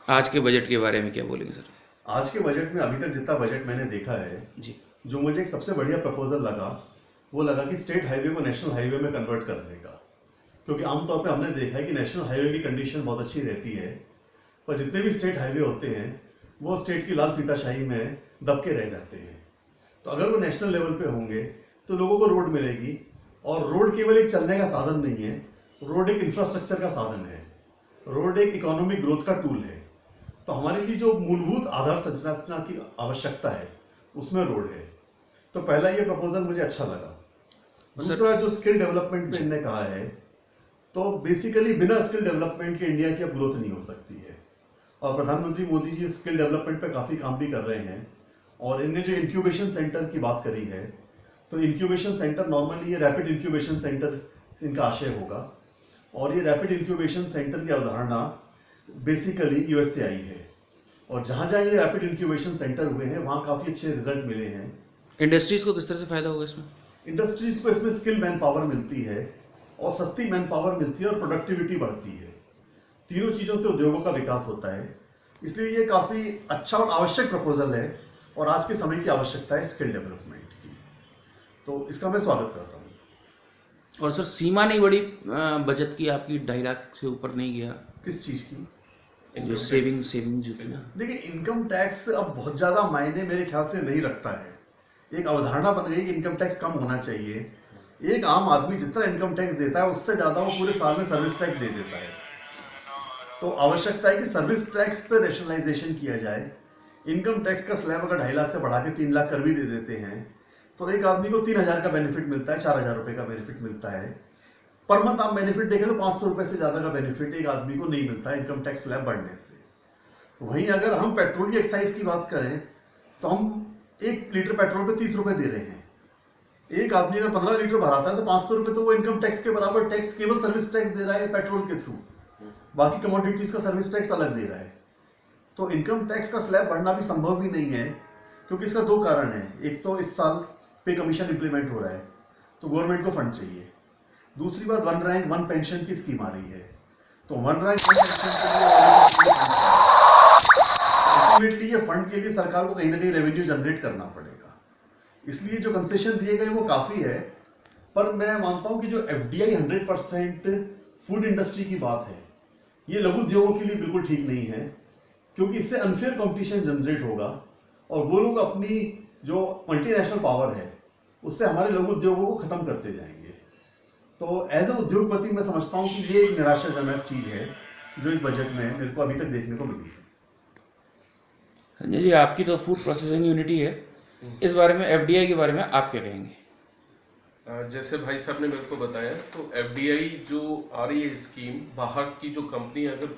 आज के बजट के बारे में क्या बोलेंगे सर? आज के बजट में अभी तक जितना बजट मैंने देखा है, जी। जो मुझे एक सबसे बढ़िया प्रपोजल लगा वो लगा कि स्टेट हाईवे को नेशनल हाईवे में कन्वर्ट करने का। क्योंकि आमतौर पे हमने देखा है कि नेशनल हाईवे की कंडीशन बहुत अच्छी रहती है, पर जितने भी स्टेट हाईवे होते हैं वो स्टेट की लाल फीताशाही में दब के रह जाते हैं। तो अगर वो नेशनल लेवल पे होंगे तो लोगों को रोड मिलेगी, और रोड केवल एक चलने का साधन नहीं है, रोड एक इंफ्रास्ट्रक्चर का साधन है, रोड एक इकोनॉमिक ग्रोथ का टूल है। तो हमारे लिए जो मूलभूत आधार संरचना की आवश्यकता है उसमें रोड है। तो पहला ये प्रपोजल मुझे अच्छा लगा। दूसरा, जो स्किल डेवलपमेंट पे इन्होंने कहा है, तो बेसिकली बिना स्किल डेवलपमेंट के इंडिया की अब ग्रोथ नहीं हो सकती है। और प्रधानमंत्री मोदी जी स्किल डेवलपमेंट पे काफ़ी काम भी कर रहे हैं। और इनने जो इंक्यूबेशन सेंटर की बात करी है, तो इंक्यूबेशन सेंटर नॉर्मली ये रैपिड इंक्यूबेशन सेंटर इनका आशय होगा। और ये रैपिड इंक्यूबेशन सेंटर की अवधारणा बेसिकली यूएस से आई है। और जहाँ जहाँ ये रैपिड इंक्यूबेशन सेंटर हुए हैं वहाँ काफ़ी अच्छे रिजल्ट मिले हैं। इंडस्ट्रीज़ को किस तरह से फ़ायदा होगा इसमें? इंडस्ट्रीज को इसमें स्किल मैन पावर मिलती है, और सस्ती मैन पावर मिलती है, और प्रोडक्टिविटी बढ़ती है। तीनों चीज़ों से उद्योगों का विकास होता है। इसलिए ये काफ़ी अच्छा और आवश्यक प्रपोजल है, और आज के समय की आवश्यकता है स्किल डेवलपमेंट की। तो इसका मैं स्वागत करता हूँ। और सर सीमा नहीं बढ़ी बचत की आपकी, 2.5 लाख से ऊपर नहीं गया? किस चीज़ की? जो सेविंग जो थी ना। देखिए, इनकम टैक्स अब बहुत ज़्यादा मायने मेरे ख्याल से नहीं रखता है। एक अवधारणा बन गई कि इनकम टैक्स कम होना चाहिए। एक आम आदमी जितना इनकम टैक्स देता है उससे ज़्यादा वो पूरे साल में सर्विस टैक्स दे देता है। तो आवश्यकता है कि सर्विस टैक्स पर रेशनलाइजेशन किया जाए। इनकम टैक्स का स्लैब अगर 2.5 लाख से बढ़ा के 3 लाख कर भी दे देते हैं, तो एक आदमी को 3,000 का बेनिफिट मिलता है, 4,000 रुपये का बेनिफिट मिलता है। पर मंथ आप बेनिफिट देखें तो 500 रुपये से ज़्यादा का बेनिफिट एक आदमी को नहीं मिलता है इनकम टैक्स स्लैब बढ़ने से। वहीं अगर हम पेट्रोल की एक्साइज की बात करें, तो हम 1 लीटर पेट्रोल पे 30 रुपये दे रहे हैं। एक आदमी अगर 15 लीटर भराता है तो 500 रुपये तो वो इनकम टैक्स के बराबर टैक्स केवल सर्विस टैक्स दे रहा है पेट्रोल के थ्रू। बाकी कमोडिटीज का सर्विस टैक्स अलग दे रहा है। तो इनकम टैक्स का स्लैब बढ़ना भी संभव भी नहीं है, क्योंकि इसका 2 कारण है। एक तो इस साल पे कमीशन इंप्लीमेंट हो रहा है, तो गवर्नमेंट को फंड चाहिए। दूसरी बात, वन रैंक वन पेंशन की स्कीम आ रही है, तो वन रैंक वन पेंशन के लिए अल्टीमेटली ये फंड के लिए सरकार को कहीं ना कहीं रेवेन्यू जनरेट करना पड़ेगा। इसलिए जो कंसेशन दिए गए वो काफ़ी है। पर मैं मानता हूं कि जो एफडीआई 100% फूड इंडस्ट्री की बात है, ये लघु उद्योगों के लिए बिल्कुल ठीक नहीं है, क्योंकि इससे अनफेयर कंपटीशन जनरेट होगा, और वो लोग अपनी जो मल्टीनेशनल पावर है उससे हमारे लघु उद्योगों को खत्म करते जाएंगे। तो एज ए उद्योगपति मैं समझता हूँ कि ये एक निराशाजनक चीज़ है जो इस बजट में मेरे को अभी तक देखने को मिली है। संजय जी, आपकी तो फूड प्रोसेसिंग यूनिटी है, इस बारे में एफडीआई के बारे में आप क्या कहेंगे? जैसे भाई साहब ने मेरे को बताया, तो एफडीआई जो आ रही है स्कीम, बाहर की जो कंपनी अगर